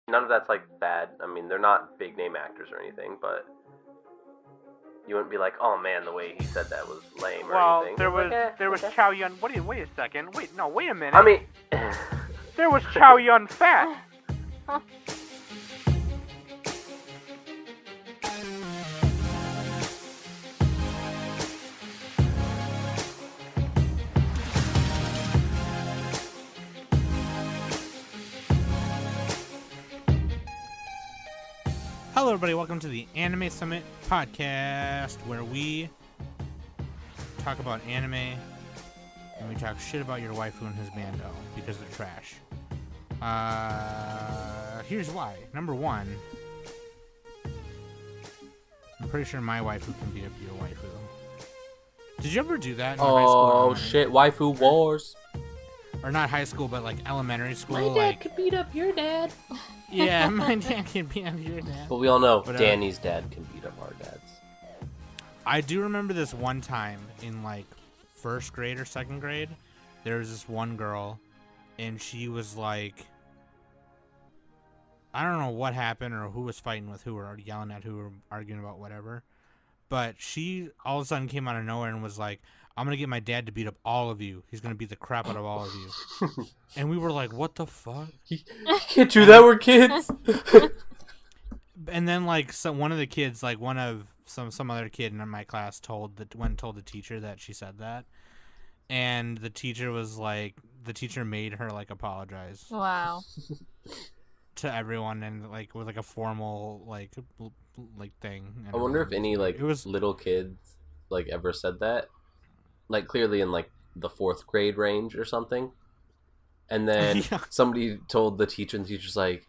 None of that's, like, bad. I mean, they're not big-name actors or anything, but you wouldn't be like, oh, man, the way he said that was lame or anything. There was Chow Yun... Wait a second. Wait a minute. I mean... There was Chow Yun Fat. Hello, everybody. Welcome to the Anime Summit podcast, where we talk about anime and we talk shit about your waifu and his bando because they're trash. Here's why. Number one, I'm pretty sure my waifu can beat up your waifu. Did you ever do that in high school? Oh, shit. Waifu wars. Or not high school, but like elementary school. My dad could beat up your dad. Yeah, my dad can beat up your dad. But we all know Danny's dad can beat up our dads. I do remember this one time in like first grade or second grade. There was this one girl, and she was like, I don't know what happened or who was fighting with who or yelling at who or arguing about whatever. But she all of a sudden came out of nowhere and was like, I'm going to get my dad to beat up all of you. He's going to beat the crap out of all of you. And we were like, what the fuck? He can't do that, we're kids. And then like one of the kids, like one of some other kid in my class went and told the teacher that she said that. And the teacher was like, the teacher made her like apologize. Wow. To everyone, and like with like a formal like thing. I wonder if any like little kids like ever said that. Like, clearly in, like, the 4th grade range or something. And then somebody told the teacher, and the teacher's like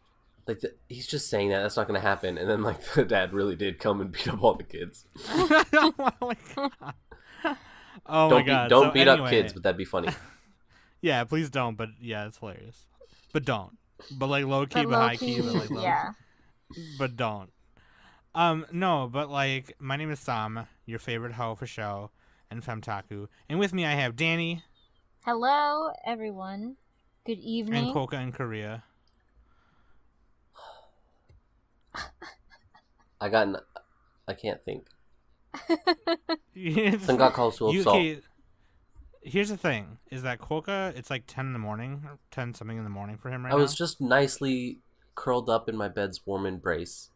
he's just saying that. That's not going to happen. And then, like, the dad really did come and beat up all the kids. Oh, my God. Oh, Don't beat up kids, but that'd be funny. Yeah, please don't. But, yeah, it's hilarious. But don't. But, like, low-key, but high-key. But, like, low. Yeah. But don't. No, but, like, my name is Sam, your favorite hoe for show. And Femtaku. And with me I have Danny. Hello, everyone. Good evening. And Koka in Korea. I can't think. Here's the thing, is that Koka, it's like 10 in the morning, or 10 something in the morning for him right now. I was just nicely curled up in my bed's warm embrace.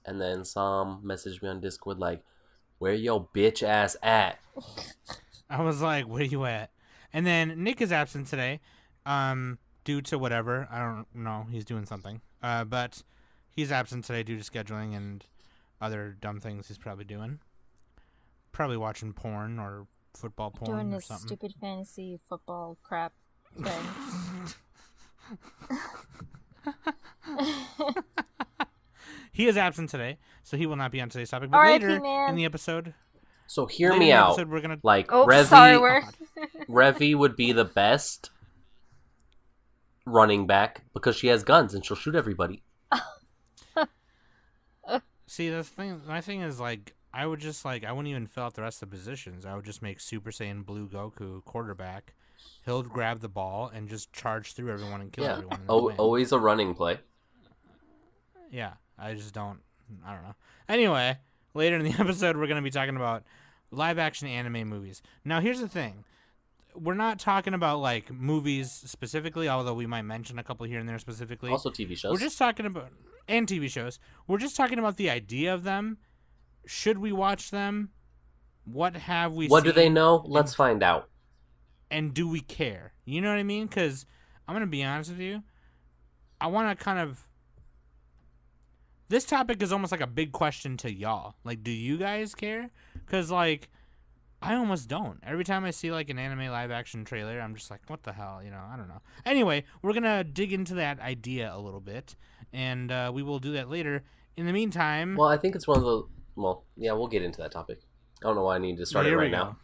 And then Sam messaged me on Discord like, where your bitch ass at? I was like, where you at? And then Nick is absent today, due to whatever. I don't know. He's doing something. But he's absent today due to scheduling and other dumb things he's probably doing. Probably watching porn or football porn doing or this something. Stupid fantasy football crap thing. He is absent today, so he will not be on today's topic. But R.I.P., later man. in the episode... So hear me out. We're gonna... Like, Revy would be the best running back because she has guns and she'll shoot everybody. See, that's the thing. My thing is, like, I would just, like, I wouldn't even fill out the rest of the positions. I would just make Super Saiyan Blue Goku quarterback. He'll grab the ball and just charge through everyone and kill everyone. Always a running play. Yeah, I don't know. Anyway, later in the episode, we're going to be talking about live-action anime movies. Now, here's the thing. We're not talking about, like, movies specifically, although we might mention a couple here and there specifically. Also TV shows. We're just talking about... And TV shows. We're just talking about the idea of them. Should we watch them? What have we seen? What do they know? Let's find out. And do we care? You know what I mean? Because I'm going to be honest with you. I want to kind of... This topic is almost like a big question to y'all. Like, do you guys care? Because, like, I almost don't. Every time I see, like, an anime live-action trailer, I'm just like, what the hell? You know, I don't know. Anyway, we're going to dig into that idea a little bit, and we will do that later. In the meantime... Well, I think it's one of the... Well, yeah, we'll get into that topic. I don't know why I need to start it right now.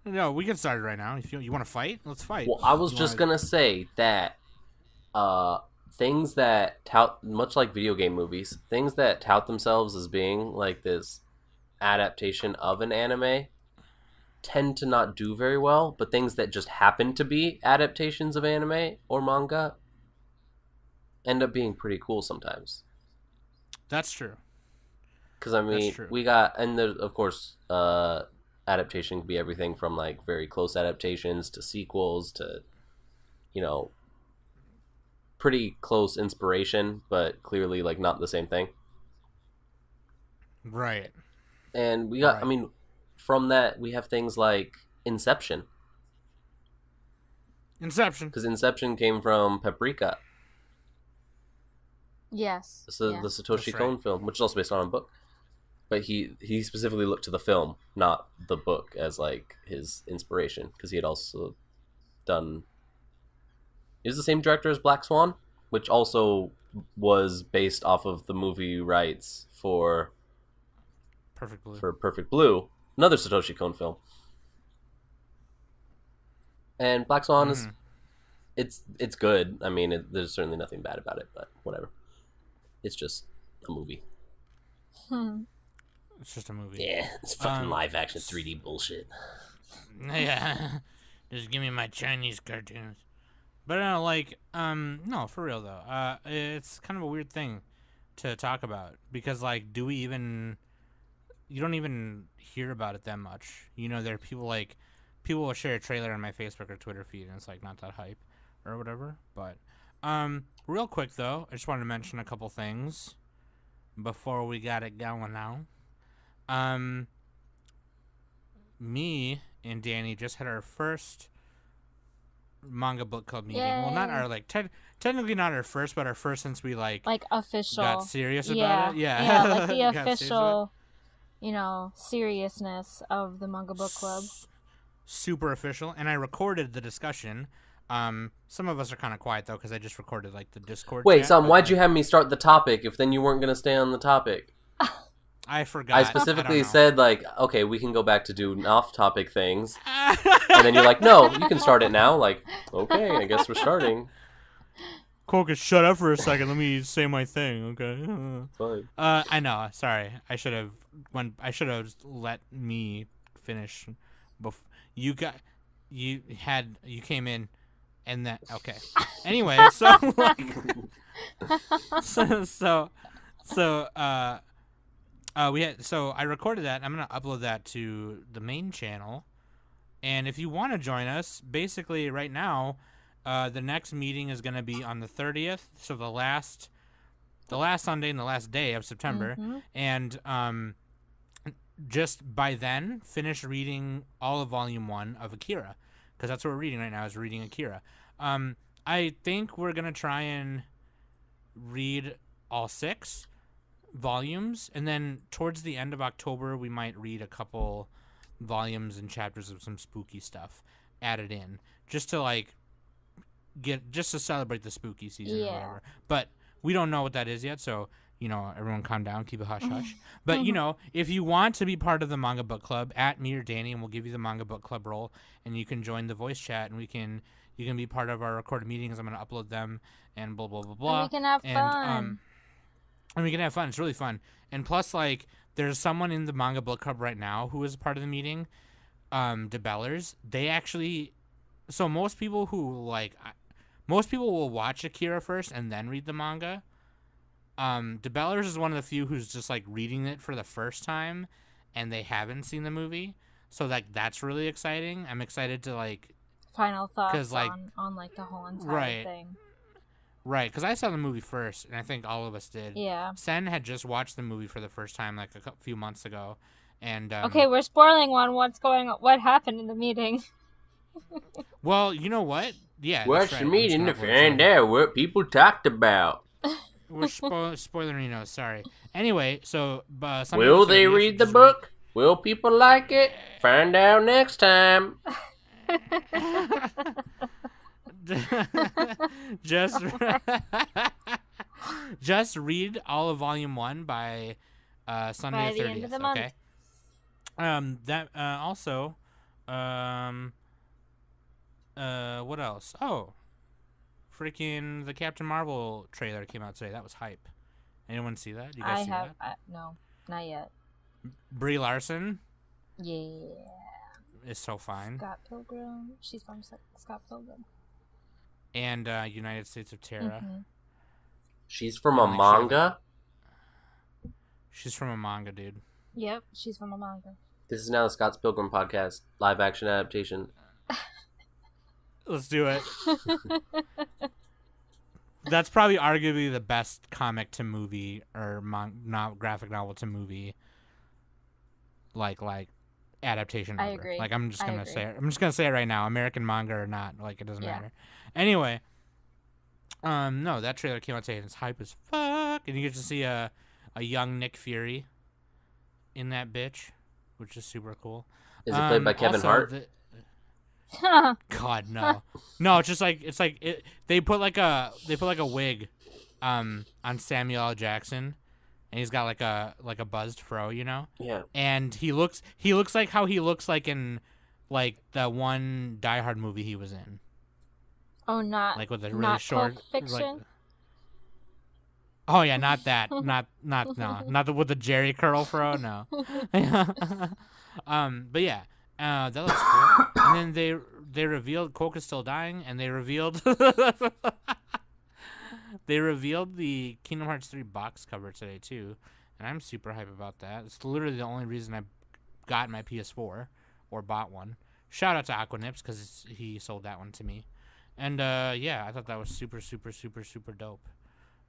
No, we can start it right now. If you want to fight, let's fight. Well, I was just going to say that... things that tout, much like video game movies, things that tout themselves as being like this adaptation of an anime tend to not do very well, but things that just happen to be adaptations of anime or manga end up being pretty cool sometimes. That's true. Because, I mean, we got, and there, of course, adaptation can be everything from, like, very close adaptations to sequels to, you know, pretty close inspiration, but clearly, like, not the same thing. Right. And we got, I mean, from that, we have things like Inception. Because Inception came from Paprika. Yes. So the Satoshi Kon film, which is also based on a book. But he specifically looked to the film, not the book, as like his inspiration, because he had also done. He was the same director as Black Swan, which also was based off of the movie rights for Perfect Blue, another Satoshi Kon film. And Black Swan is it's good. I mean, there's certainly nothing bad about it, but whatever. It's just a movie. It's just a movie. Yeah, it's fucking live action 3D bullshit. Yeah, just give me my Chinese cartoons. But no, for real though. It's kind of a weird thing to talk about because, like, you don't even hear about it that much. You know, there are people will share a trailer on my Facebook or Twitter feed, and it's like not that hype or whatever. But real quick though, I just wanted to mention a couple things before we got it going now. Me and Danny just had our first manga book club meeting. Yay. Well, not our technically not our first, but our first since we official got serious about it. Yeah, like the official, seriousness of the manga book club. Super official, and I recorded the discussion. Some of us are kind of quiet though because I just recorded like the Discord. Wait, Sam, why'd you have me start the topic if then you weren't gonna stay on the topic? I forgot. I specifically said, like, okay, we can go back to do off-topic things. And then you're like, no, you can start it now. Like, okay, I guess we're starting. Corcus, shut up for a second. Let me say my thing, okay? Fine. I know. Sorry. I should have let me finish. You came in, and that, okay. Anyway, I recorded that. I'm gonna upload that to the main channel, and if you want to join us, basically right now, the next meeting is gonna be on the 30th, so the last Sunday and the last day of September, and just by then finish reading all of Volume 1 of Akira, because that's what we're reading right now. Is reading Akira. I think we're gonna try and read all 6 volumes, and then towards the end of October we might read a couple volumes and chapters of some spooky stuff added in, just to celebrate the spooky season or whatever. But we don't know what that is yet, so everyone calm down, keep it hush hush. But if you want to be part of the manga book club, at me or Danny, and we'll give you the manga book club role, and you can join the voice chat, and you can be part of our recorded meetings. I'm gonna upload them and blah blah blah blah. And we can have fun. And we can have fun. It's really fun. And plus, there's someone in the manga book club right now who is a part of the meeting. DeBellers. They actually. So most people will watch Akira first and then read the manga. DeBellers is one of the few who's just reading it for the first time, and they haven't seen the movie. So that's really exciting. I'm excited to final thoughts on the whole entire thing. Right, because I saw the movie first, and I think all of us did. Yeah. Sen had just watched the movie for the first time a few months ago, and okay, we're spoiling what happened in the meeting. Well, you know what? Yeah. Watch the meeting to find out what people talked about. We're spoiling, sorry. Anyway, so will they read the book? Will people like it? Find out next time. just read all of Volume 1 by Sunday the 30th. End of the month. Okay. Also, what else? Oh, freaking the Captain Marvel trailer came out today. That was hype. Anyone see that? You guys see that? No, not yet. Brie Larson. Yeah. Is so fine. Scott Pilgrim. She's from Scott Pilgrim. And United States of Terra. She's from a manga? She's from a manga, dude. Yep, she's from a manga. This is now the Scott's Pilgrim podcast, live action adaptation. Let's do it. That's probably arguably the best comic to movie or graphic novel to movie like adaptation I ever. agree. Like I'm just gonna say it right now. American manga or not, like it doesn't matter. Anyway, no, that trailer came out today and it's hype as fuck, and you get to see a young Nick Fury in that bitch, which is super cool. Is it played by Kevin Hart? God, no. It's just like they put like a wig on Samuel L. Jackson, and he's got like a buzzed fro, you know. Yeah. And he looks like how he looks like in like the one Die Hard movie he was in. Oh, not like with the really short Pulp Fiction. Like, oh yeah, not that, not with the Jerry curl fro, no. But yeah. That looks cool. And then they revealed Coke is still dying, and they revealed the Kingdom Hearts 3 box cover today too, and I'm super hype about that. It's literally the only reason I got my PS4 or bought one. Shout out to Aquanips because he sold that one to me, and yeah, I thought that was super super super super dope.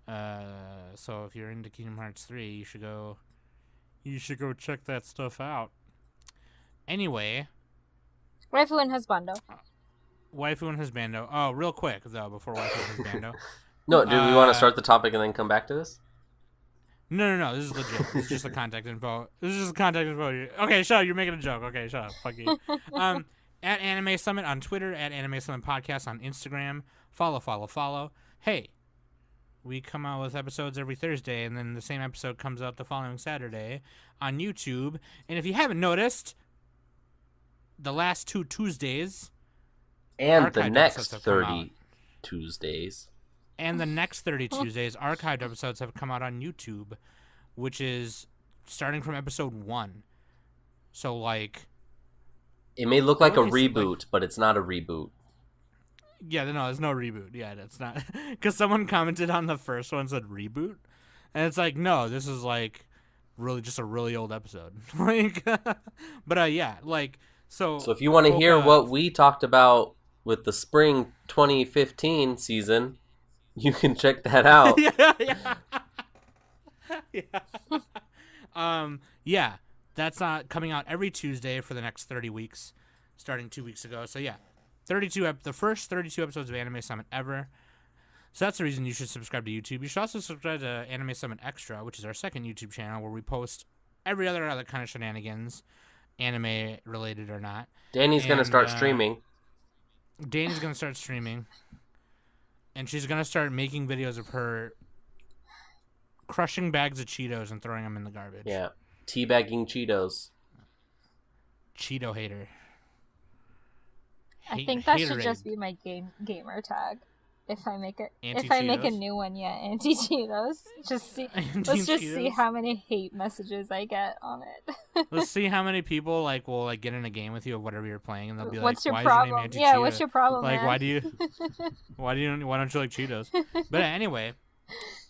So if you're into Kingdom Hearts 3, you should go check that stuff out. Anyway, Waifu and Husbando. Oh, real quick though, before Waifu and Husbando. No, do we want to start the topic and then come back to this? No. This is legit. This is just the contact info. Okay, shut up. You're making a joke. Okay, shut up. Fuck you. At Anime Summit on Twitter, at Anime Summit Podcast on Instagram. Follow. Hey, we come out with episodes every Thursday, and then the same episode comes out the following Saturday on YouTube. And if you haven't noticed, the last 2 Tuesdays and the next 30 Tuesdays and the next 30 Tuesdays archived episodes have come out on YouTube, which is starting from episode 1. So like it may look like a reboot, but it's not a reboot. Yeah, no, there's no reboot. Yeah, that's not, because someone commented on the first one and said reboot, and it's like, no, this is like really just a really old episode. Like but yeah, like so if you want to hear what we talked about with the spring 2015 season, you can check that out. Yeah, that's coming out every Tuesday for the next 30 weeks, starting 2 weeks ago. So yeah, the first 32 episodes of Anime Summit ever. So that's the reason you should subscribe to YouTube. You should also subscribe to Anime Summit Extra, which is our second YouTube channel where we post every other kind of shenanigans, anime related or not. Danny's going to start streaming. Danny's going to start streaming. And she's going to start making videos of her crushing bags of Cheetos and throwing them in the garbage. Yeah. Teabagging Cheetos. Cheeto hater. I think that should just be my gamer tag. If I make a new one, anti-Cheetos. Let's just see how many hate messages I get on it. Let's see how many people will get in a game with you of whatever you're playing, and they'll be what's like, your "Why problem? is your name anti-Cheeto? Yeah, what's your problem? Like, man? why don't you like Cheetos?" But anyway,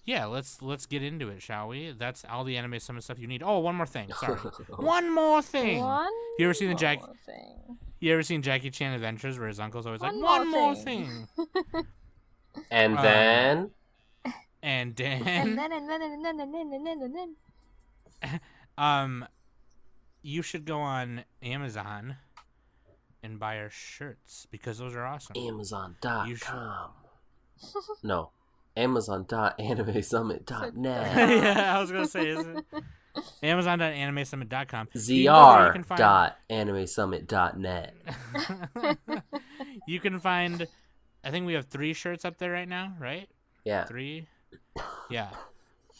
yeah, let's get into it, shall we? That's all the Anime Summit stuff you need. Oh, one more thing. Sorry, one more thing. You ever seen You ever seen Jackie Chan Adventures where his uncle's always like, one more thing. And then you should go on Amazon and buy our shirts because those are awesome. Amazon.com. No. Amazon.animesummit.net. Yeah, I was going to say, isn't it? Amazon.animesummit.com. zr.animesummit.net. You can find, I think we have 3 shirts up there right now, right? Yeah. 3? Yeah.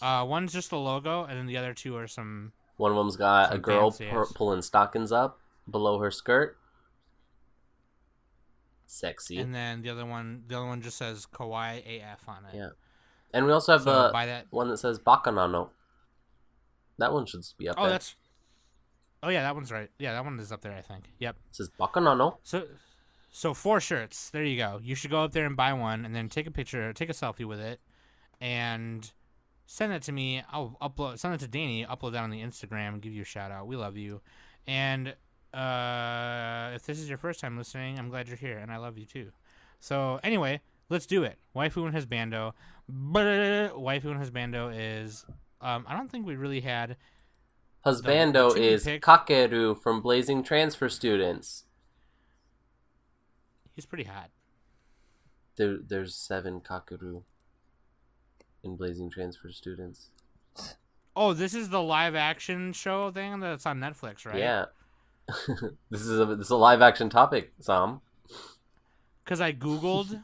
One's just the logo, and then the other 2 are some... One of them's got a girl pulling stockings up below her skirt. Sexy. And then the other one just says Kawaii AF on it. Yeah. And we also have one that says Bacchanal. That one should be up there. Oh yeah, that one's right. Yeah, that one is up there, I think. Yep. It says Bacchanal. So 4 shirts. There you go. You should go up there and buy one, and then take a picture, take a selfie with it, and send it to me. I'll send it to Danny, upload that on the Instagram, give you a shout out. We love you. And if this is your first time listening, I'm glad you're here, and I love you too. So anyway, let's do it. Waifu and Husbando. Waifu and Husbando is I don't think we really had. Husbando is Kakeru from Blazing Transfer Students. He's pretty hot. There's 7 Kakeru in Blazing Transfer Students. Oh, this is the live action show thing that's on Netflix, right? Yeah. This is a live action topic, Sam. Because I Googled,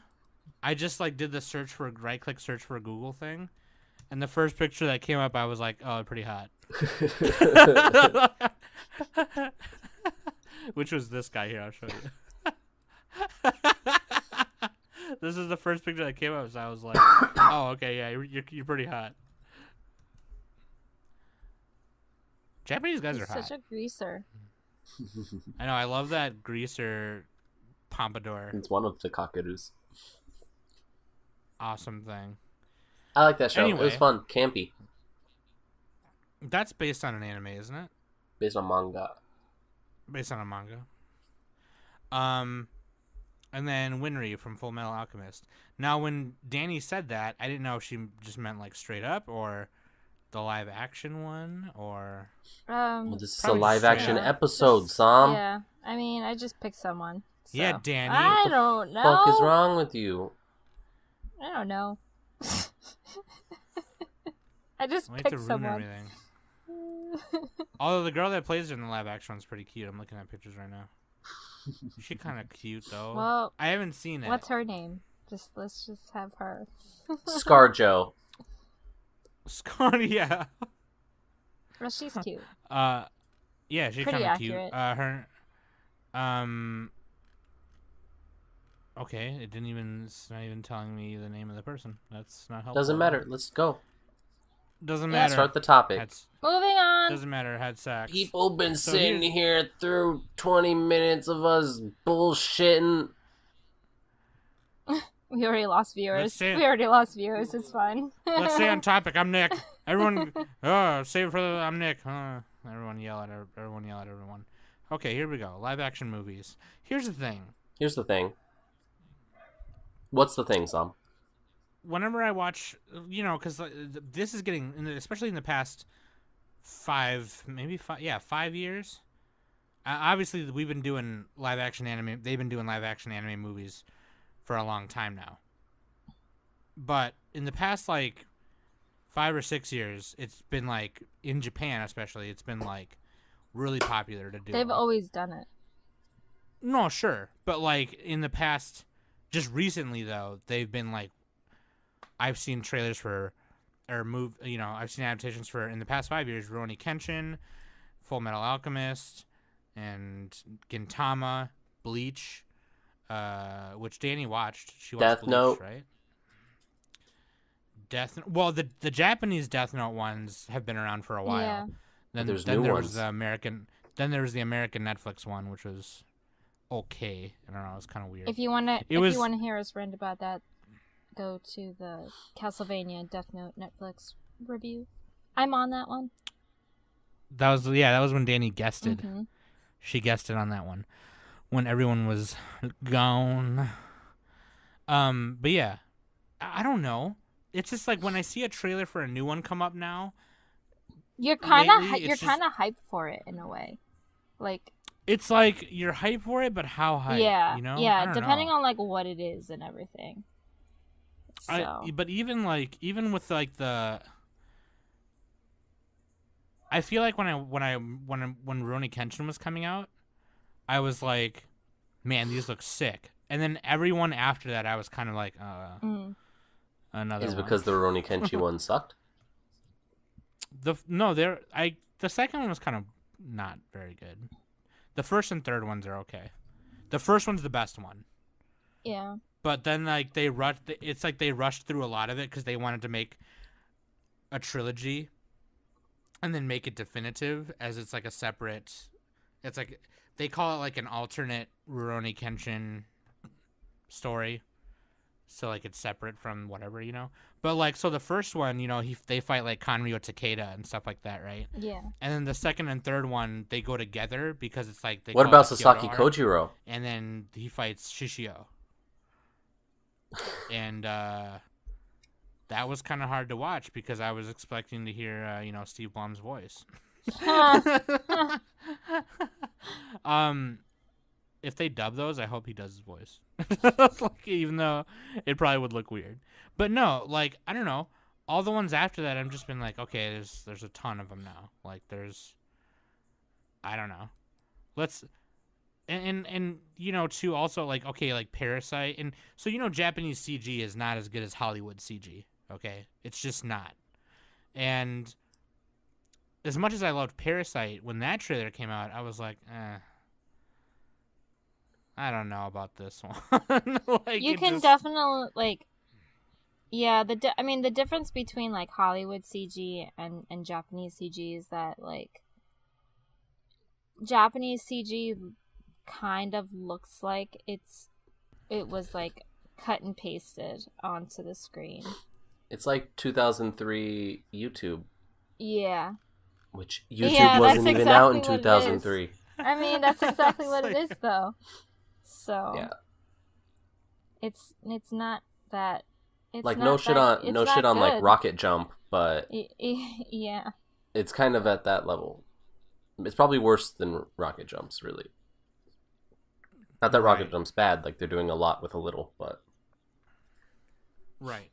I just like did the right click search for a Google thing, and the first picture that came up, I was like, oh, pretty hot. Which was this guy here. I'll show you. This is the first picture that came up, so I was like, oh, okay, yeah, you're pretty hot. Japanese guys are hot. Such a greaser. I know. I love that greaser pompadour. It's one of the Kakerus. Awesome thing. I like that show. Anyway, it was fun. Campy. That's based on an anime, isn't it? Based on manga. Based on a manga. And then Winry from Full Metal Alchemist. Now, when Danny said that, I didn't know if she just meant like straight up or the live action one or. Well, this is a live action episode, Sam. Yeah, I mean, I just picked someone. So. Yeah, Danny. I don't know. What the fuck is wrong with you? I don't know. I just Wait picked to ruin someone. Everything. Although the girl that plays her in the live action one's pretty cute. I'm looking at pictures right now. She's kind of cute though. Well, I haven't seen it. What's her name? Let's just have her. ScarJo. Yeah. Well, she's cute. Yeah, she's kind of cute. Her. Okay, it's not even telling me the name of the person. That's not helpful. Doesn't matter. Let's go. Doesn't matter. Start the topic. Moving on. Doesn't matter. Had sex. People been sitting here through 20 minutes of us bullshitting. We already lost viewers. It's fine. Let's stay on topic. I'm Nick. Everyone, save it for I'm Nick. Everyone yell at everyone. Okay, here we go. Live action movies. Here's the thing. What's the thing, Sam? Whenever I watch, because this is getting, especially in the past 5 years. Obviously, we've been doing live action anime. They've been doing live action anime movies for a long time now. But in the past, 5 or 6 years, it's been in Japan, especially, it's been really popular to do. They've always done it. No, sure, but in the past, just recently though, they've been I've seen trailers for, I've seen adaptations for, in the past 5 years, Rurouni Kenshin, Full Metal Alchemist, and Gintama, Bleach, which Danny watched. She watched Death Bleach, Note, right? Well, the Japanese Death Note ones have been around for a while. Yeah. Then there was the American. Then there was the American Netflix one, which was okay. I don't know. It was kind of weird. If you want to hear us rant about that, go to the Castlevania Death Note Netflix review. I'm on that one. That was when Danny guested. Mm-hmm. She guested on that one when everyone was gone. But yeah, I don't know. It's just when I see a trailer for a new one come up now, you're kind of hyped for it in a way, it's you're hyped for it, but how hyped? Yeah, yeah, depending on what it is and everything. So. But even with the, I feel when Rurouni Kenshin was coming out, I was man, these look sick. And then everyone after that, I was kind of another. Is it one. because the Rurouni Kenshin one sucked? The second one was kind of not very good. The first and third ones are okay. The first one's the best one. Yeah. But then they rushed. It's they rushed through a lot of it because they wanted to make a trilogy, and then make it definitive as it's a separate. It's they call it an alternate Rurouni Kenshin story. so like it's separate from whatever, you know. But like, so the first one, you know, they fight like Kanryo Takeda and stuff like that, right? Yeah. And then the second and third one, they go together because it's like they. What call about it Sasaki Kyoto Arc, Kojiro? and then he fights Shishio. And that was kind of hard to watch because I was expecting to hear, you know, Steve Blum's voice. If they dub those, I hope he does his voice. Like, even though it probably would look weird. But no, like, I don't know. All the ones after that, I've just been like, okay, there's a ton of them now. Like, I don't know. And you know, too, also, like, okay, like Parasite. And so, you know, Japanese CG is not as good as Hollywood CG. Okay? It's just not. And as much as I loved Parasite, when that trailer came out, I was like, I don't know about this one. Like, you can definitely, like, yeah, the difference between, like, Hollywood CG and Japanese CG is that, like, Japanese CG kind of looks like it was, like, cut and pasted onto the screen. It's like 2003 YouTube. Yeah. Which YouTube wasn't even out in 2003. I mean, that's exactly what it is, though. So yeah, it's not that. It's like not no shit on good. like Rocket Jump, but yeah, it's kind of at that level. It's probably worse than Rocket Jump's, really. Not that Rocket Jump's bad, like they're doing a lot with a little, but right.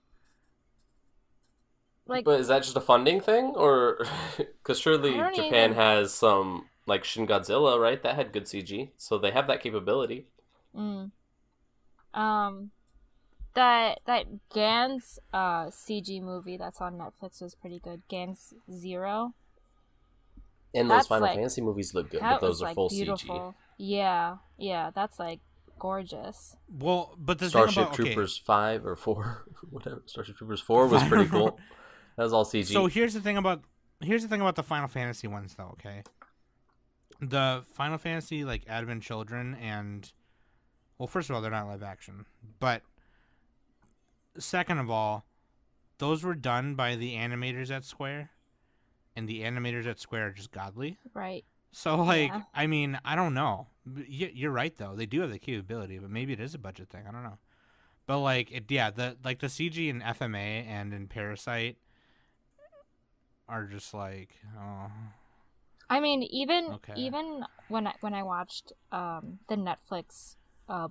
Like, but is that just a funding thing, or because surely Japan has some like Shin Godzilla, right? That had good CG, so they have that capability. That Gans CG movie that's on Netflix was pretty good. Gans Zero. And those Final Fantasy movies look good, but those are full beautiful. CG. Yeah, that's like gorgeous. Well, but the Starship thing about, Troopers 5 or 4, whatever. Starship Troopers 4 was pretty cool. That was all CG. So here's the thing about the Final Fantasy ones, though. Okay, the Final Fantasy like Advent Children and, well, first of all, they're not live action, but second of all, those were done by the animators at Square, and the animators at Square are just godly. Right. So, like, yeah. I mean, I don't know. You're right, though. They do have the capability, but maybe it is a budget thing. I don't know. But, like, the CG in FMA and in Parasite are just like, oh. I mean, even when I watched the Netflix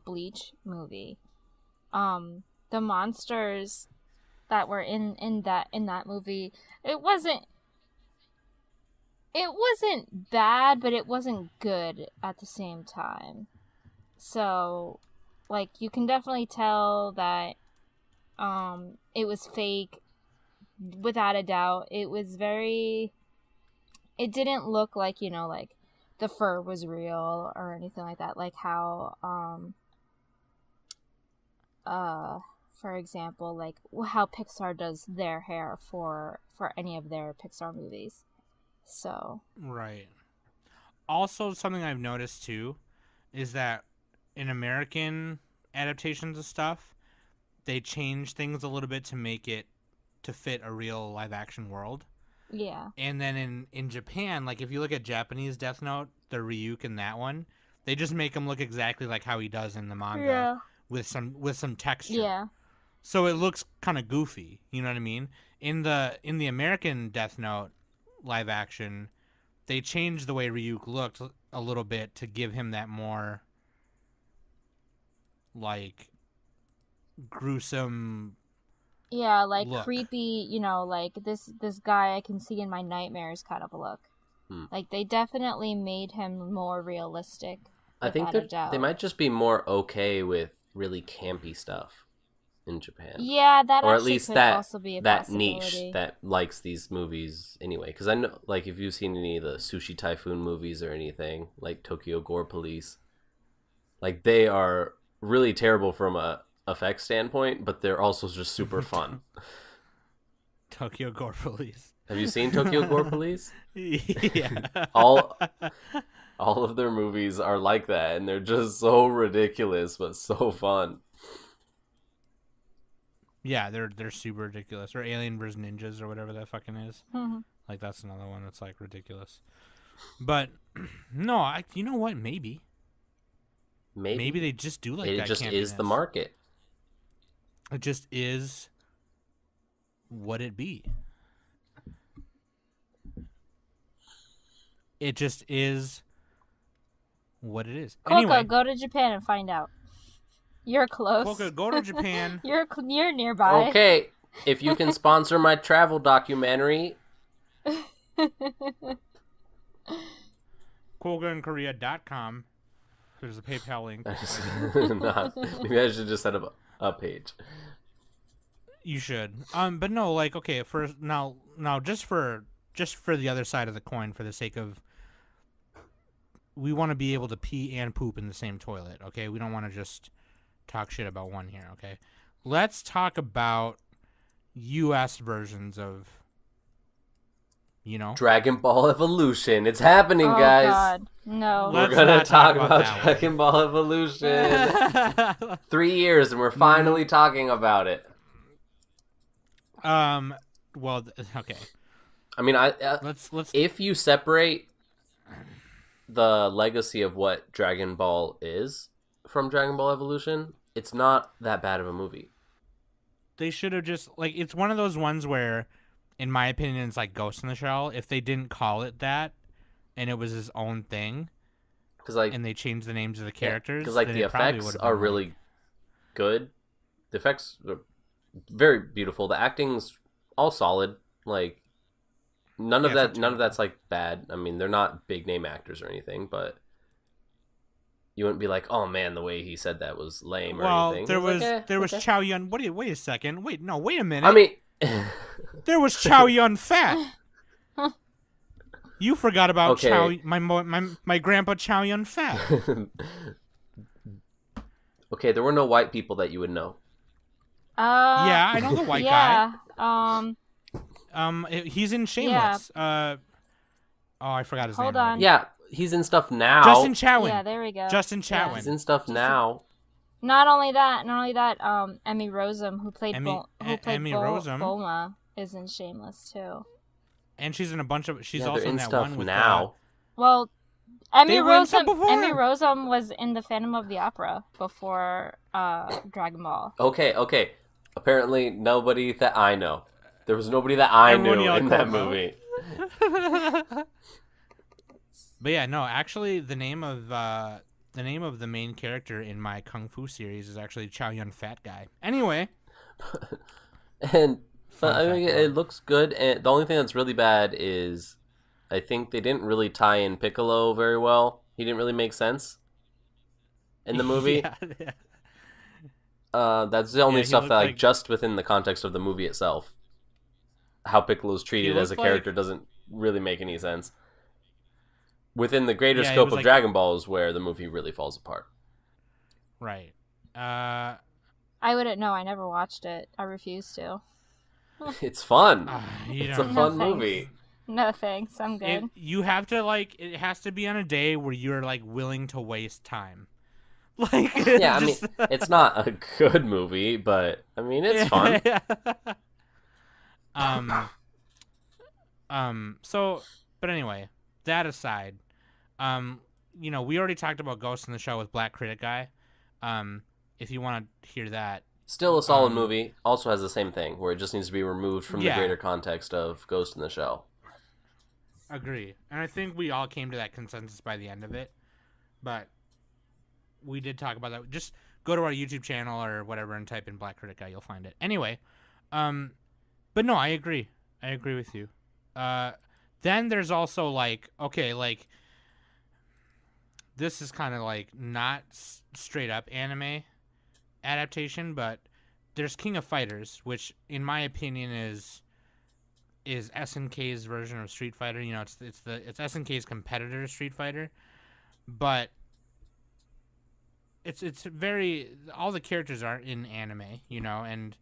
Bleach movie, the monsters that were in that movie, it wasn't bad, but it wasn't good at the same time. So, like, you can definitely tell that it was fake, without a doubt. It didn't look like, you know, like the fur was real or anything like that, like how for example, like how Pixar does their hair for any of their Pixar movies. So right. Also, something I've noticed too is that in American adaptations of stuff, they change things a little bit to make it to fit a real live action world. Yeah. And then in Japan, like if you look at Japanese Death Note, the Ryuk in that one, they just make him look exactly like how he does in the manga, with some texture. Yeah. So it looks kind of goofy, you know what I mean? In the American Death Note live action, they changed the way Ryuk looked a little bit to give him that more like gruesome, like look. Creepy, you know, like this guy I can see in my nightmares kind of a look. Like they definitely made him more realistic. I think they might just be more okay with really campy stuff in Japan. Yeah, that or at least could that also be a that niche that likes these movies anyway. Because I know, like, if you've seen any of the Sushi Typhoon movies or anything, like Tokyo Gore Police, like they are really terrible from a effects standpoint, but they're also just super fun. Tokyo Gore Police. Have you seen Tokyo Gore Police? Yeah. All of their movies are like that, and they're just so ridiculous but so fun. Yeah, they're super ridiculous. Or Alien vs. Ninjas or whatever that fucking is. Like, that's another one that's, like, ridiculous. But, no, you know what? Maybe they just do like that. It just campiness. Is the market. It just is what it be. It just is what it is. Coco, anyway, go to Japan and find out. You're close. Coco, go to Japan. You're nearby. Okay, if you can sponsor my travel documentary. KogainKorea.com. There's a PayPal link. Maybe I should just set up a page. You should. But no, like, okay, for now just for the other side of the coin, for the sake of, we want to be able to pee and poop in the same toilet, okay? We don't want to just talk shit about one here, okay? Let's talk about US versions of, Dragonball Evolution. It's happening, guys. Oh, God. No. We're going to talk about Dragonball Evolution. 3 years, and we're finally talking about it. Well, okay. I mean, let's if you separate the legacy of what Dragon Ball is from Dragon Ball Evolution, it's not that bad of a movie. They should have just, like, it's one of those ones where, in my opinion, it's like Ghost in the Shell. If they didn't call it that, and it was his own thing, and they changed the names of the characters, because the effects are really good. The effects are very beautiful. The acting's all solid. Like, none of that's like bad. I mean, they're not big name actors or anything, but you wouldn't be like, oh man, the way he said that was lame or anything. There was Chow Yun. Wait a second. Wait a minute. I mean, there was Chow Yun Fat. You forgot about Chow, my grandpa Chow Yun Fat. Okay, there were no white people that you would know. Yeah, I know the white guy. Yeah. He's in Shameless. Yeah. I forgot his name. Hold on. Yeah, he's in stuff now. Justin Chatwin. Yeah, there we go. Justin Chatwin. He's in stuff now. Not only that, Emmy Rossum, who played Emmy Rossum. Bulma, is in Shameless too. And she's in a bunch of. She's yeah, also in that stuff one with now. Well, Emmy Rossum was in the Phantom of the Opera before Dragon Ball. Okay. Apparently, nobody that I know. There was nobody that I knew in that movie. But yeah, no. Actually, the name of the main character in my Kung Fu series is actually Chow Yun Fat Guy. Anyway, I mean, it looks good. And the only thing that's really bad is, I think they didn't really tie in Piccolo very well. He didn't really make sense in the movie. That's the only stuff that, like, just within the context of the movie itself, how Piccolo's treated as a character doesn't really make any sense. Within the greater scope of Dragon Ball is where the movie really falls apart. Right. I wouldn't know. I never watched it. I refuse to. It's fun. It's a fun movie. No thanks. I'm good. You have to, like, it has to be on a day where you're, like, willing to waste time. Like, yeah, I mean, it's not a good movie, but I mean, it's fun. So, but anyway, that aside, we already talked about Ghost in the Shell with BlackCriticGuy. If you want to hear that, still a solid movie. Also has the same thing where it just needs to be removed from the greater context of Ghost in the Shell. Agree, and I think we all came to that consensus by the end of it, but we did talk about that. Just go to our YouTube channel or whatever and type in BlackCriticGuy. You'll find it. Anyway, but no, I agree. I agree with you. Then there's also, like, okay, like, this is kind of like not straight up anime adaptation, but there's King of Fighters, which in my opinion is SNK's version of Street Fighter. It's SNK's competitor to Street Fighter, but it's very, all the characters are in anime, and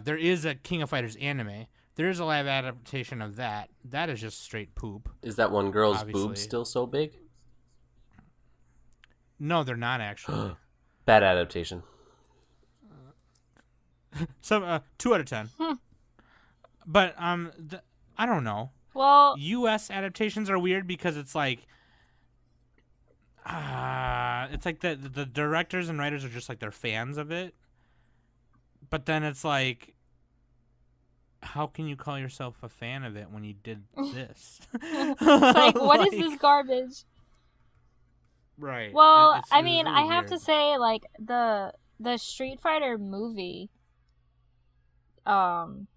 there is a King of Fighters anime. There is a live adaptation of that. That is just straight poop. Is that one girl's boobs still so big? No, they're not actually. Bad adaptation. Some 2 out of 10. But I don't know. Well, U.S. adaptations are weird because it's like the directors and writers are just like they're fans of it. But then it's like, how can you call yourself a fan of it when you did this? it's like, what is this garbage? Right. Well, I really mean, I have weird. to say, like, the Street Fighter movie, with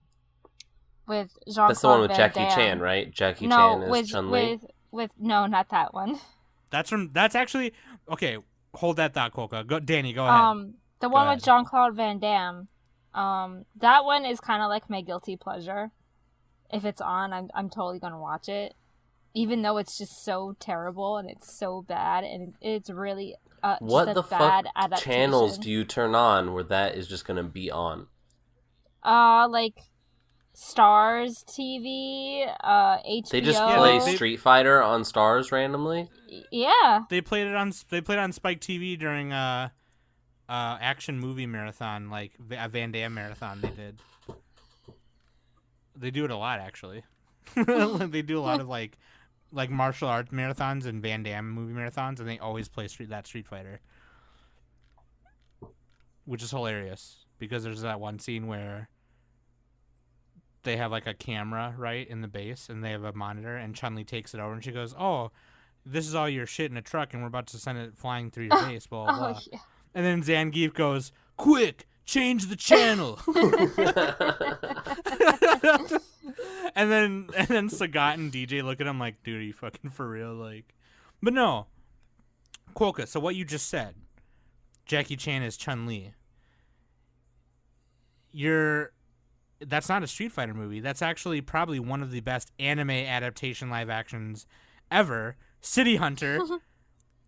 Jean-Claude That's the one with Van Jackie Damme. Chan, right? Jackie No, Chan is Chun-Li. no, not that one. That's actually okay. Hold that thought, Coca. Go, Danny. Go ahead. The Go one ahead. with Jean-Claude Van Damme. That one is kind of like my guilty pleasure. If it's on, I'm totally gonna watch it, even though it's just so terrible and it's so bad and it's really What just the a bad fuck adaptation. channels do you turn on where that is just gonna be on? Like Stars TV, HBO. They just play Street Fighter on Stars randomly? Yeah. They played it on Spike TV during action movie marathon, like a Van Damme marathon. They do it a lot, actually. They do a lot of like martial arts marathons and Van Damme movie marathons, and they always play Street Fighter, which is hilarious because there's that one scene where they have like a camera right in the base, and they have a monitor, and Chun-Li takes it over, and she goes, "Oh, this is all your shit in a truck, and we're about to send it flying through your face." Blah blah blah. Oh, yeah. And then Zangief goes, "Quick, change the channel." and then Sagat and DJ look at him like, "Dude, are you fucking for real?" Like, but no, Quokka. So what you just said, Jackie Chan is Chun-Li. That's not a Street Fighter movie. That's actually probably one of the best anime adaptation live actions ever, City Hunter.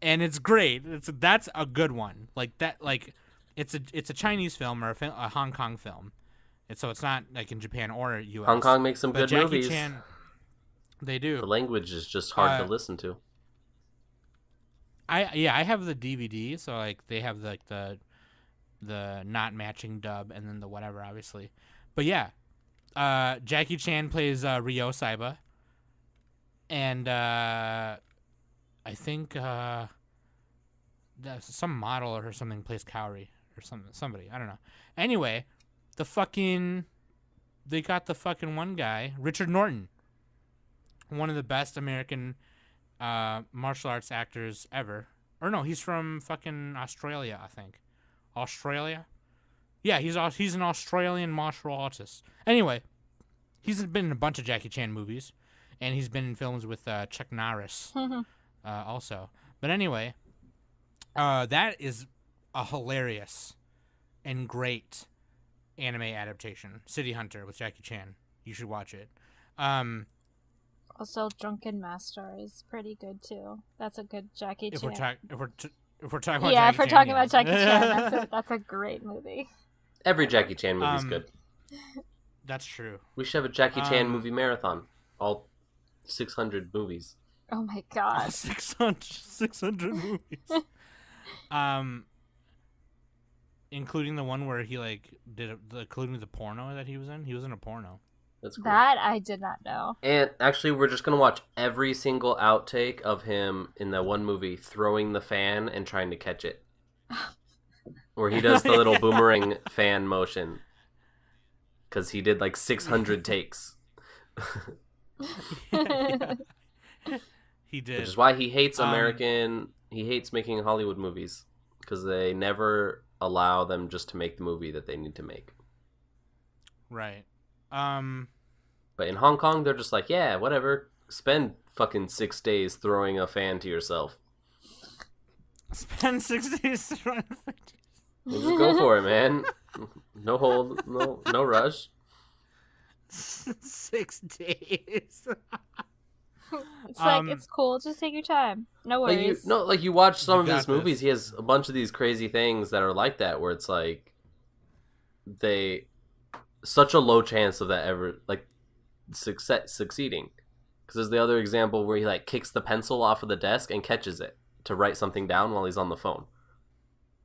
And it's great. That's a good one. Like that. Like it's a Chinese film or a Hong Kong film. So it's not like in Japan or U.S. Hong Kong makes some but good Jackie movies. Chan, they do. The language is just hard to listen to. I have the DVD, so like they have like the not matching dub and then the whatever, obviously. But yeah, Jackie Chan plays Ryo Saiba, and I think some model or something plays Kaori or somebody. I don't know. Anyway, they got the fucking one guy, Richard Norton, one of the best American martial arts actors ever. Or no, he's from fucking Australia, I think. Australia? Yeah, he's an Australian martial artist. Anyway, he's been in a bunch of Jackie Chan movies, and he's been in films with Chuck Norris also. But anyway, that is a hilarious and great anime adaptation. City Hunter with Jackie Chan. You should watch it. Also, Drunken Master is pretty good too. That's a good Jackie Chan. If we're talking about yeah, Jackie if we're Chan, talking about Jackie Chan, that's a great movie. Every Jackie Chan movie's good. That's true. We should have a Jackie Chan movie marathon. All 600 movies. Oh my god. 600 movies. Including the one where he like including the porno that he was in. He was in a porno. That's cool. That I did not know. And actually, we're just going to watch every single outtake of him in that one movie throwing the fan and trying to catch it. Where he does the little boomerang fan motion. Because he did like 600 takes. Yeah. He did. Which is why he hates he hates making Hollywood movies. Because they never allow them just to make the movie that they need to make. Right. But in Hong Kong, they're just like, yeah, whatever. Spend fucking 6 days throwing a fan to yourself. Spend 6 days throwing a fan to yourself. Just go for it, man. No hold, no rush. 6 days. It's like, it's cool. Just take your time. No worries. You watch some of his movies. He has a bunch of these crazy things that are like that, where it's like such a low chance of that ever like succeeding. Because there's the other example where he like kicks the pencil off of the desk and catches it to write something down while he's on the phone.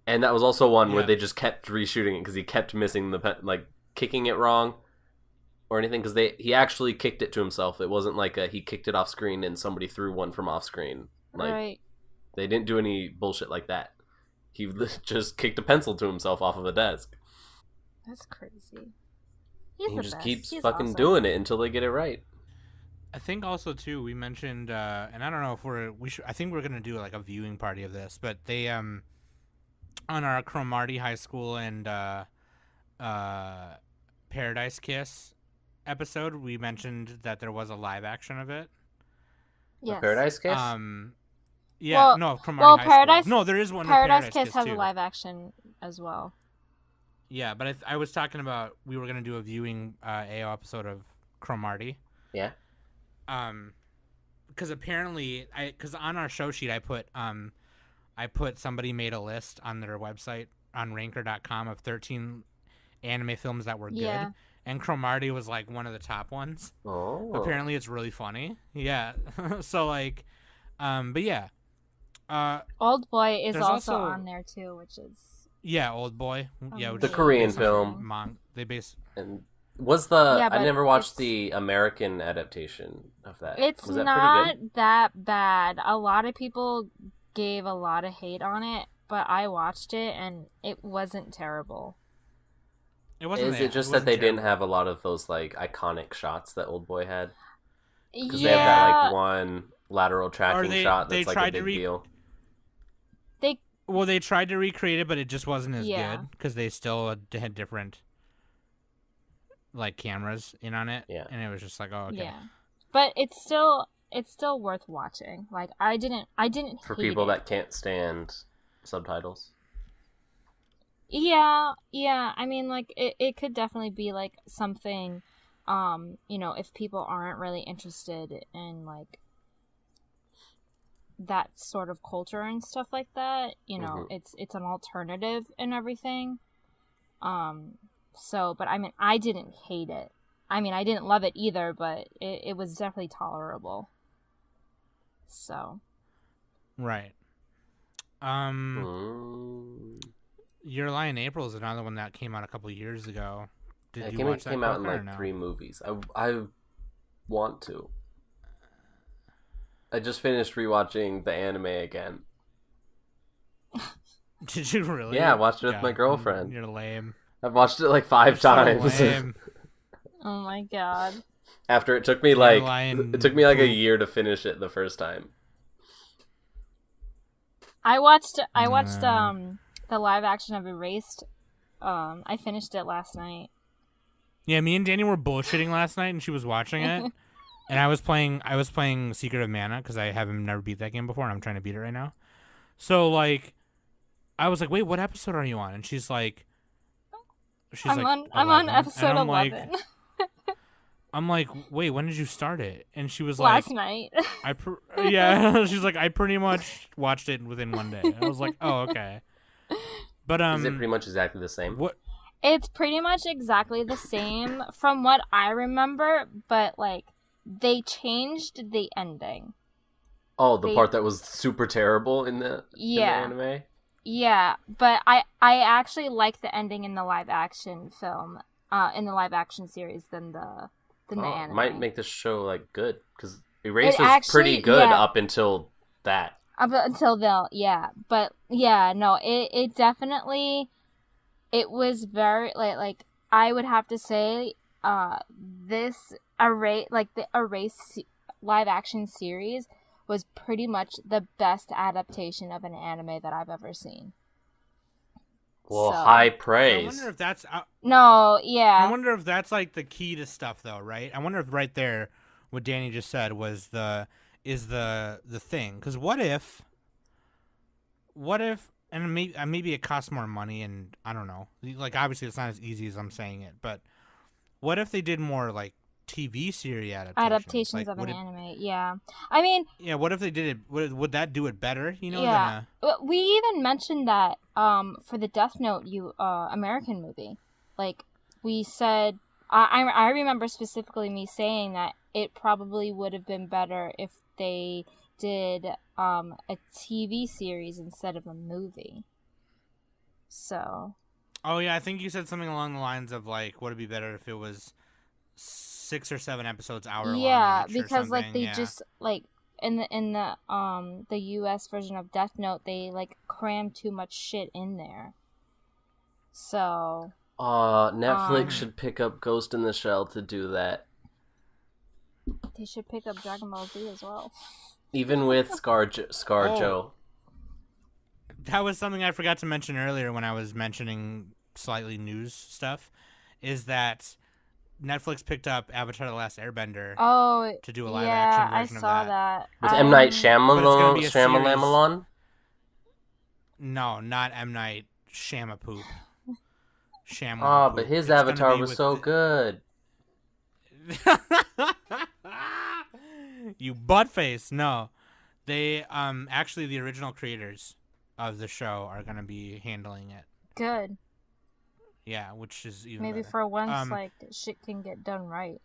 And that was also one where Yeah. they just kept reshooting it because he kept missing like kicking it wrong or anything. Because he actually kicked it to himself. It wasn't like he kicked it off screen and somebody threw one from off screen. Like Right. they didn't do any bullshit like that. He just kicked a pencil to himself off of a desk. That's crazy. He's He the just best. keeps He's fucking awesome. doing it until they get it right. I think also too we mentioned, and I don't know if we should. I think we're gonna do like a viewing party of this, but they on our Cromartie High School and Paradise Kiss episode, we mentioned that there was a live action of it. Yes. Paradise Kiss? Yeah, Well- no, Cromartie High Paradise. School. No, there is one. Paradise of Kiss has too. a live action as well. Yeah, but I was talking about we were gonna do a viewing AO episode of Cromartie. Yeah. Because apparently, because on our show sheet I put somebody made a list on their website on Ranker.com of 13 anime films that were Yeah. good, and Cromartie was like one of the top ones. Oh. Apparently, it's really funny. Yeah, so like, but yeah, Old Boy is There's also also- on there too, which is yeah, Old Boy. Yeah, which The is Korean based on film. They base. And was the Yeah, I but never watched it's- the American adaptation of that. it's Was that not pretty good? that bad. A lot of people gave a lot of hate on it, but I watched it and it wasn't terrible. It wasn't. Is it just that they didn't have a lot of those like iconic shots that Old Boy had? Because they have that like one lateral tracking they- shot they that's like a tried to big deal. Well, they tried to recreate it, but it just wasn't as Yeah. good because they still had different like cameras in on it. Yeah. And it was just like, oh, okay. Yeah, but it's still worth watching. Like I didn't For hate people it. that can't stand subtitles. Yeah. I mean, like it could definitely be like something, if people aren't really interested in like that sort of culture and stuff like that, Mhm. it's an alternative and everything. So, but I mean, I didn't hate it. I mean, I didn't love it either, but it was definitely tolerable. So. Right. Your Lie in April is another one that came out a couple years ago. Did It you came, watch that? came out in Coca, or like no? 3 movies. I want to. I just finished rewatching the anime again. Did you really? Yeah, I watched it with God, my girlfriend. You're lame. I've watched it like 5 You're so times. lame. Oh my god. After it took me You're like lying. it took me like a year to finish it the first time. I watched No. the live action of Erased. I finished it last night. Yeah, me and Danny were bullshitting last night, and she was watching it, and I was playing Secret of Mana because I haven't never beat that game before, and I'm trying to beat it right now. So like, I was like, "Wait, what episode are you on?" And she's like, I'm on 11. episode And I'm 11 Like, I'm like, "Wait, when did you start it?" And she was like, last night. "Yeah." She's like, "I pretty much watched it within one day." And I was like, "Oh, okay." But Is it pretty much exactly the same? what? It's pretty much exactly the same from what I remember, but like they changed the ending. Oh, the They- part that was super terrible in the anime? Yeah, but I actually like the ending in the live action film, in the live action series than the Oh, anime. might make this show like good because Erased It was actually- pretty good yeah. up until that. Up until they'll, yeah, but yeah, no, it definitely, it was very like I would have to say, this the Erase live action series was pretty much the best adaptation of an anime that I've ever seen. Well, So- high I praise. wonder if that's. No, I yeah, wonder if that's like the key to stuff, though, right? I wonder if right there, what Danny just said was the thing. Because what if, and maybe it costs more money, and I don't know. Like obviously, it's not as easy as I'm saying it, but what if they did more like TV series adaptations Like, of would an it- anime. Yeah, I mean, Yeah, what if they did it? Would that do it better? You know, yeah. than We even mentioned that for the Death Note American movie. Like we said, I remember specifically me saying that it probably would have been better if they did a TV series instead of a movie. So. Oh yeah, I think you said something along the lines of like, would it be better if it was 6 or 7 episodes hour long Yeah, each because or like something? they just like in the US version of Death Note, they like cram too much shit in there. So Netflix should pick up Ghost in the Shell to do that. they should pick up Dragon Ball Z as well. Even with ScarJo. That was something I forgot to mention earlier when I was mentioning slightly news stuff, is that Netflix picked up Avatar: The Last Airbender to do a live action version I saw of that. With M. Night But it's gonna be a series. Shyamalan? No, not M. Night Shamapoop. Oh, but his Avatar was so good. You buttface. No. They actually the original creators of the show are gonna be handling it. Good. Yeah, which is even maybe better. for once like shit can get done right.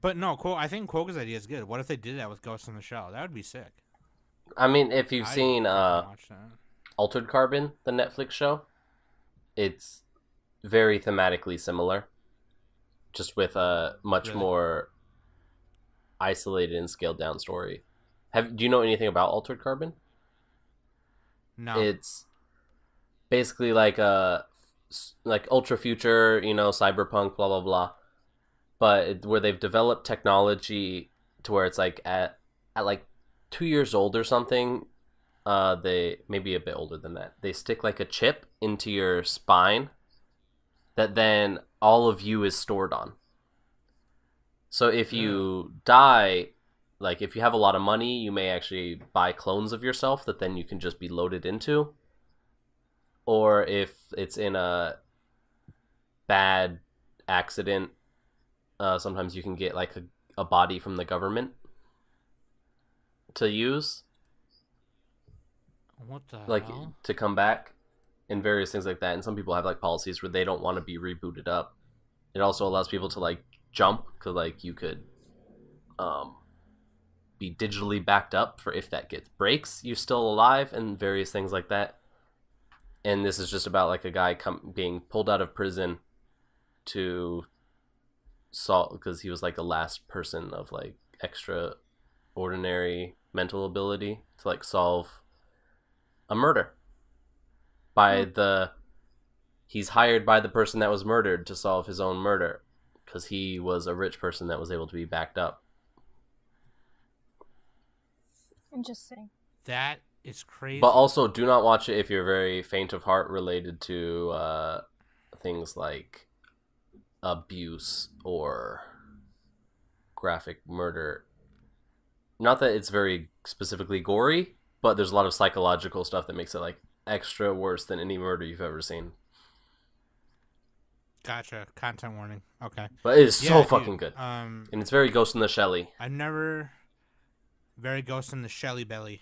But no, I think Quokka's idea is good. What if they did that with Ghost in the Shell? That would be sick. I mean, if you've seen Altered Carbon, the Netflix show, it's very thematically similar, just with a much more isolated and scaled down story. Do you know anything about Altered Carbon? No. It's basically like ultra future, cyberpunk, blah blah blah, but where they've developed technology to where it's like at like 2 years old or something. They maybe a bit older than that. They stick like a chip into your spine that then all of you is stored on. So if you die, like if you have a lot of money, you may actually buy clones of yourself that then you can just be loaded into. Or if it's in a bad accident, sometimes you can get like a body from the government to use. What the hell? To come back and various things like that. And some people have like policies where they don't want to be rebooted up. It also allows people to like jump, because like you could be digitally backed up for if that breaks, you're still alive, and various things like that. And this is just about like a guy being pulled out of prison to solve, because he was like a last person of like extraordinary mental ability to like solve a murder by he's hired by the person that was murdered to solve his own murder, because he was a rich person that was able to be backed up. Interesting. That is crazy. But also, do not watch it if you're very faint of heart related to things like abuse or graphic murder. Not that it's very specifically gory, but there's a lot of psychological stuff that makes it like extra worse than any murder you've ever seen. Gotcha. Content warning. Okay. But it is so fucking good. And it's very Ghost in the Shelly. Very Ghost in the Shelly belly.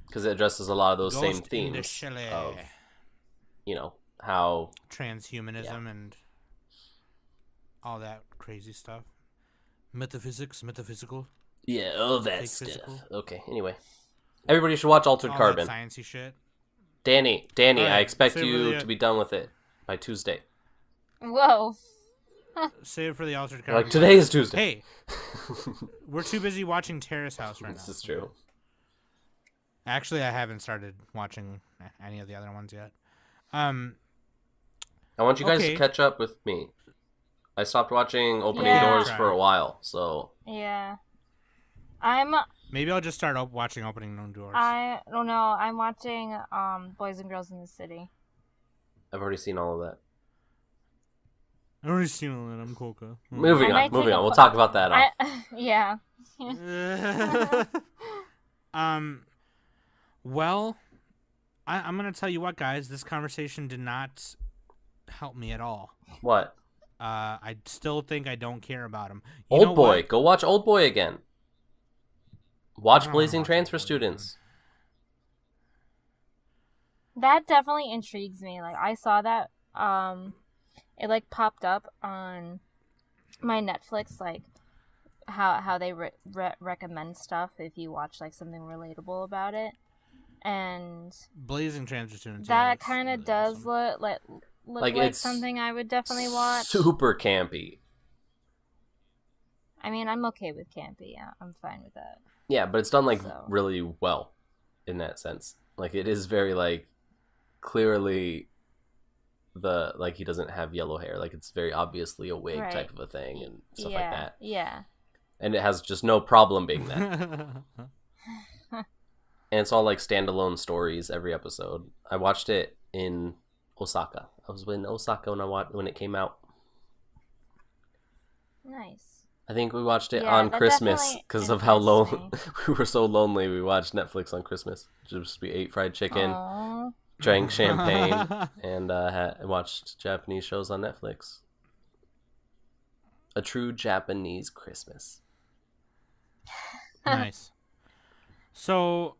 Because it addresses a lot of those Ghost same themes. In the Shelly. Of, how... transhumanism and all that crazy stuff. Metaphysical. Yeah, all that stuff. Physical. Okay, anyway. Everybody should watch Altered Carbon. That sciencey shit. Danny, right, I expect you to be done with it by Tuesday. Whoa. Save it for the Altered Carbon. Like, today is Tuesday. Hey, we're too busy watching Terrace House right now. This is true. Actually, I haven't started watching any of the other ones yet. I want you guys to catch up with me. I stopped watching Opening Doors for a while, so... Yeah. Maybe I'll just start watching Opening Doors. I don't know. I'm watching Boys and Girls in the City. I've already seen all of that. I've already seen all that. I'm Coca. Moving on. We'll talk about that. Yeah. Well, I'm going to tell you what, guys. This conversation did not help me at all. What? I still think I don't care about him. Old Boy. Go watch Old Boy again. Watch Blazing Trains for Students. That definitely intrigues me. Like, I saw that. It like popped up on my Netflix, like how they recommend stuff if you watch like something relatable about it. and Blazing Transfer Students. that yeah, kind of really does awesome. look Like, like it's something I would definitely watch. Super campy. I mean, I'm okay with campy. Yeah, I'm fine with that. Yeah, but it's done like So. really well in that sense. Like, it is very like clearly he doesn't have yellow hair. Like, it's very obviously a wig Right. type of a thing and stuff Yeah, like that. yeah. And it has just no problem being that. And it's all like standalone stories every episode. I watched it in Osaka. I was in Osaka when it came out. Nice. I think we watched it Yeah, on that Christmas definitely because of how interests lonely we were. So lonely, we watched Netflix on Christmas. Just we ate fried chicken, Aww. drank champagne, and watched Japanese shows on Netflix. A true Japanese Christmas. Nice. So,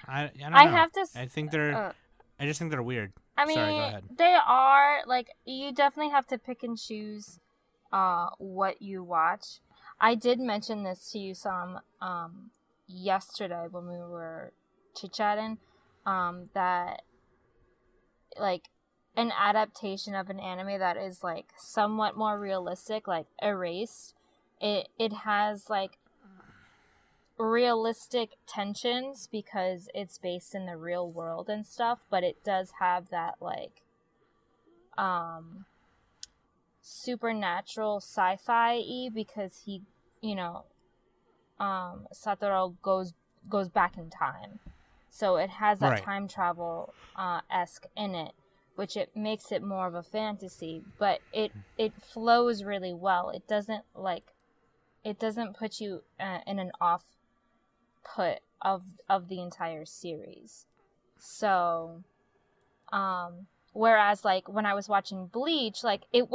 I don't know. I have to. I think they're. I just think they're weird. I mean, Sorry, go ahead. they are like you definitely have to pick and choose, what you watch. I did mention this to you some yesterday when we were chit chatting, that like an adaptation of an anime that is like somewhat more realistic, like Erased. It has like realistic tensions because it's based in the real world and stuff, but it does have that like supernatural sci-fi-y because he, Satoru goes back in time. So it has that Right. time travel esque in it, which it makes it more of a fantasy, but it flows really well. It doesn't put you in an off put of the entire series. So whereas like when I was watching Bleach, like it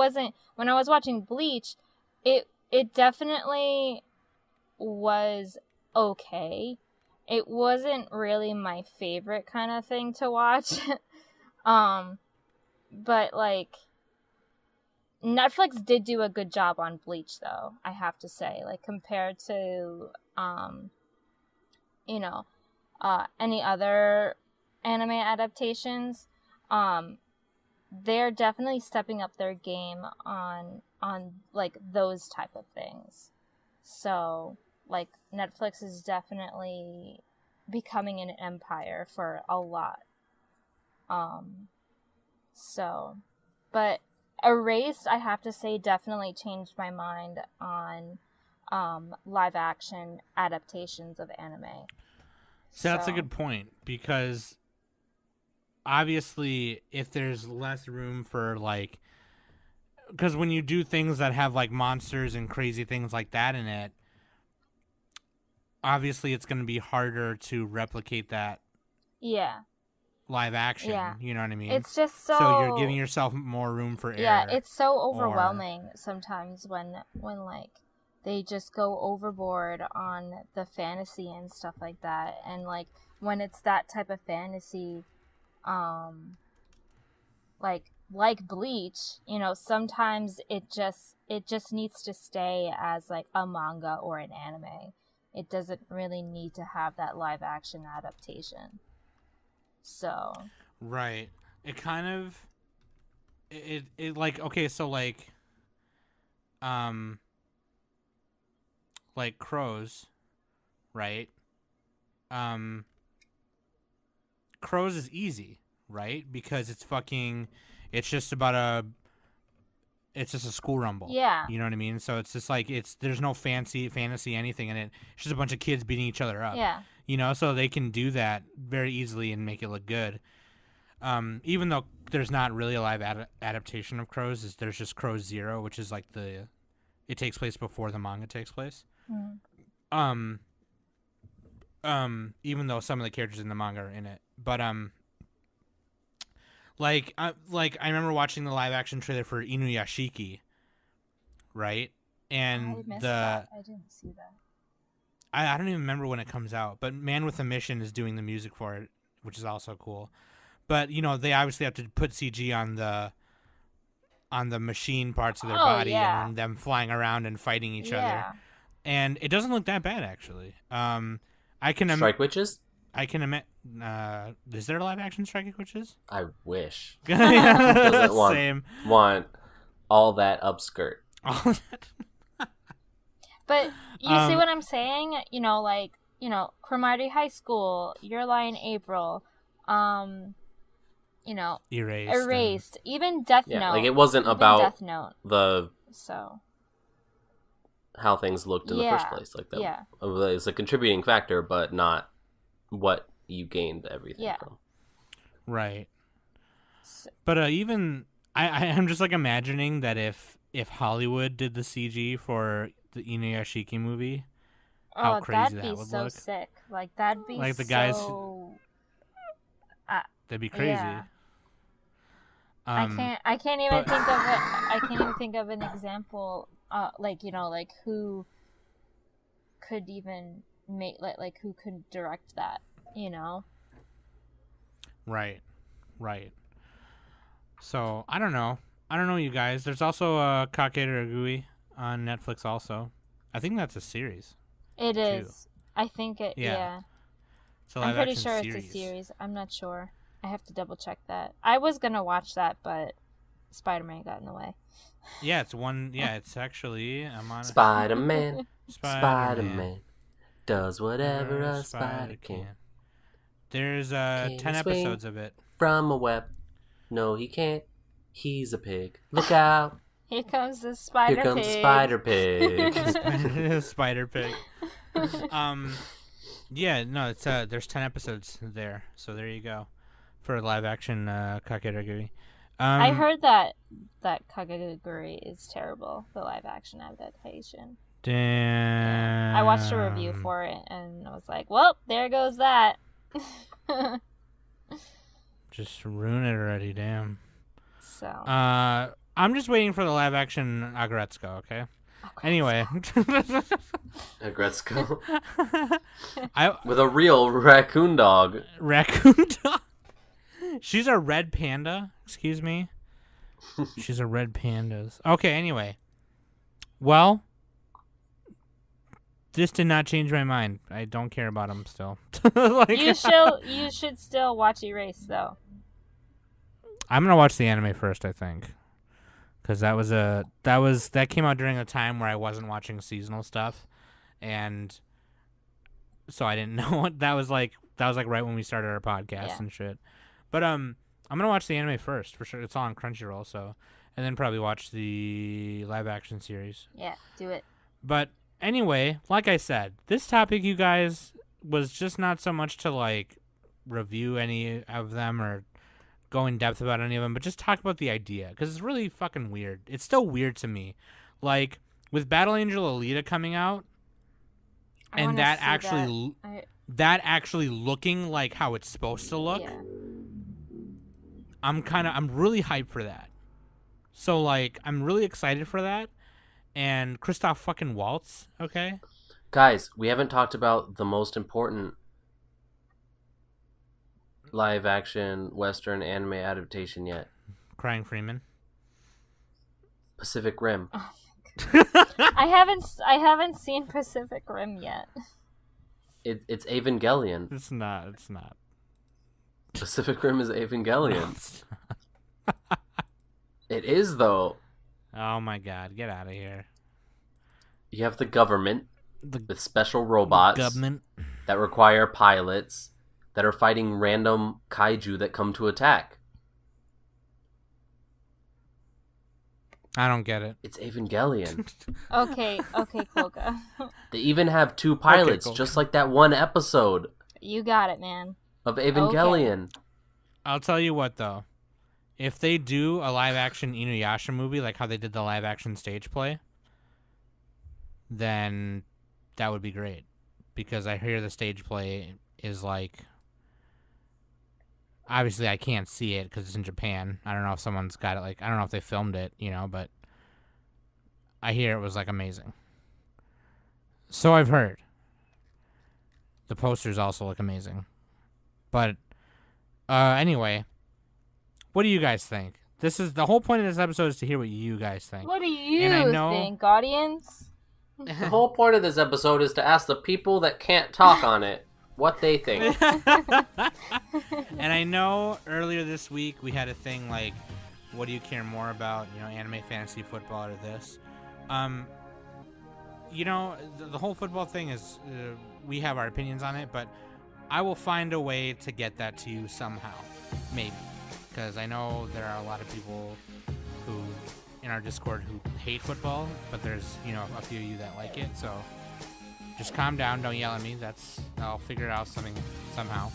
definitely was okay. It wasn't really my favorite kind of thing to watch. But like Netflix did do a good job on Bleach though, I have to say, like compared to any other anime adaptations. They're definitely stepping up their game on like those type of things. So like Netflix is definitely becoming an empire for a lot. But Erased, I have to say, definitely changed my mind on live action adaptations of anime. So that's a good point, because obviously if there's less room for like, because when you do things that have like monsters and crazy things like that in it, obviously it's going to be harder to replicate that live action. You know what I mean? It's just so you're giving yourself more room for error. Yeah, it's so overwhelming sometimes when like they just go overboard on the fantasy and stuff like that. And like when it's that type of fantasy, like Bleach, sometimes it just needs to stay as like a manga or an anime. It doesn't really need to have that live action adaptation. So right, it kind of it like, okay, so like Crows, right? Crows is easy, right? Because it's just a school rumble. Yeah. You know what I mean? So it's just like there's no fantasy anything in it. It's just a bunch of kids beating each other up. Yeah. So they can do that very easily and make it look good. Even though there's not really a live adaptation of Crows, there's just Crows Zero, which is like it takes place before the manga takes place. Mm. Even though some of the characters in the manga are in it, but I remember watching the live action trailer for Inuyashiki, right? And I missed that. I didn't see that. I don't even remember when it comes out, but Man with a Mission is doing the music for it, which is also cool. But they obviously have to put CG on the machine parts of their body, and them flying around and fighting each other. And it doesn't look that bad, actually. I can Strike Witches? I can imagine. Is there a live action Strike Witches? I wish. Doesn't want all that upskirt. But you see what I'm saying? Cromartie High School, Your Lie in April, Erased, even Death Note. Like it wasn't about Death Note. How things looked in the first place. Like that. Yeah. It's a contributing factor, but not what you gained everything from. Right. But even I'm just like imagining that if Hollywood did the CG for the Inuyashiki movie, how crazy that would look. That'd be so sick. Like that'd be like the guys. That'd be crazy. Yeah. I can't even think of it. I can't even think of an example. Who could even make who could direct that? Right. So I don't know, you guys. There's also BlackCriticGuy on Netflix. Also, I think that's a series. It is. I think it. Yeah. I'm pretty sure series. It's a series. I'm not sure. I have to double check that. I was gonna watch that, but Spider-Man got in the way. Yeah, it's one. Yeah, it's actually. I'm on Spider-Man. Spider-Man does whatever a spider can. There's 10 episodes of it. From a web. No, he can't. He's a pig. Look out. Here comes the spider pig. Here comes the spider pig. Spider pig. Yeah, no, it's there's 10 episodes there. So there you go. For live action BlackCriticGuy. I heard that BlackCriticGuy is terrible, the live action adaptation. Damn. I watched a review for it and I was like, well, there goes that. Just ruin it already, damn. So I'm just waiting for the live action Agretsuko, okay? Anyway. Agretsuko. With a real raccoon dog. Raccoon dog? She's a red panda. Excuse me. She's a red panda. Okay, anyway. Well, this did not change my mind. I don't care about him still. You should still watch Erase though. I'm gonna watch the anime first, I think, because that came out during a time where I wasn't watching seasonal stuff, and so I didn't know what that was like. That was like right when we started our podcast and shit. But I'm gonna watch the anime first for sure. It's all on Crunchyroll, so and then probably watch the live action series. Yeah, do it. But anyway, like I said, this topic, you guys, was just not so much to like review any of them or go in depth about any of them, but just talk about the idea because it's really fucking weird. It's still weird to me, like with Battle Angel Alita coming out, and that actually looking like how it's supposed to look. Yeah. I'm really hyped for that. So like I'm really excited for that. And Christoph fucking Waltz, okay? Guys, we haven't talked about the most important live action Western anime adaptation yet. Crying Freeman. Pacific Rim. Oh I haven't seen Pacific Rim yet. It's Evangelion. It's not. Pacific Rim is Evangelion. It is though. Oh my god, get out of here. You have the government with special robots that require pilots that are fighting random kaiju that come to attack. I don't get it. It's Evangelion. Okay, Koka. They even have 2 pilots, just like that one episode. You got it, man. Of Evangelion. Okay. I'll tell you what, though. If they do a live-action Inuyasha movie, like how they did the live-action stage play, then that would be great. Because I hear the stage play is like... Obviously, I can't see it because it's in Japan. I don't know if someone's got it. Like, I don't know if they filmed it, but I hear it was, like, amazing. So I've heard. The posters also look amazing. But anyway... What do you guys think? This is the whole point of this episode is to hear what you guys think. What do you think, audience? The whole point of this episode is to ask the people that can't talk on it what they think. And I know earlier this week we had a thing like, what do you care more about, anime, fantasy, football, or this? The whole football thing is, we have our opinions on it, but I will find a way to get that to you somehow, maybe. Because I know there are a lot of people who, in our Discord, who hate football, but there's, a few of you that like it, so just calm down, don't yell at me. I'll figure out somehow.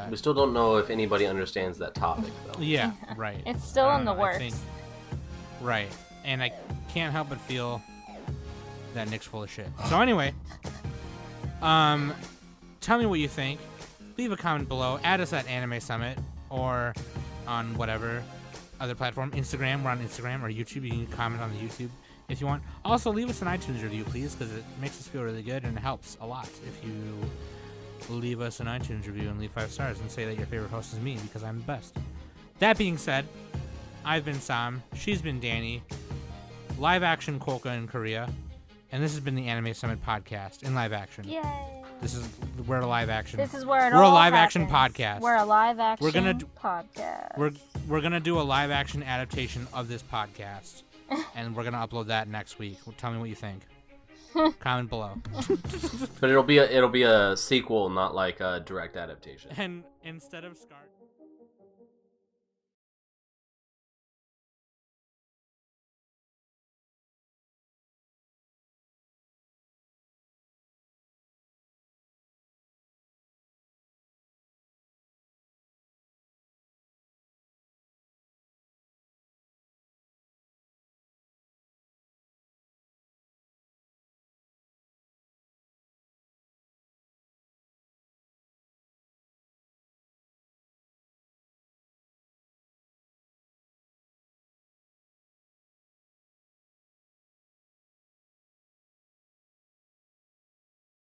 We still don't know if anybody understands that topic, though. Yeah, right. It's still in the works. Right. And I can't help but feel that Nick's full of shit. So anyway, tell me what you think. Leave a comment below. Add us at Anime Summit or on whatever other platform. Instagram. We're on Instagram or YouTube. You can comment on the YouTube if you want. Also, leave us an iTunes review, please, because it makes us feel really good and it helps a lot if you leave us an iTunes review and leave 5 stars and say that your favorite host is me because I'm the best. That being said, I've been Sam, she's been Danny, live action Kolka in Korea, and this has been the Anime Summit podcast in live action. Yay! We're a live action. This is where we're all a live happens. action podcast. We're a live action podcast. We're gonna do a live action adaptation of this podcast, and we're gonna upload that next week. Tell me what you think. Comment below. But it'll be a sequel, not like a direct adaptation. And instead of Scar.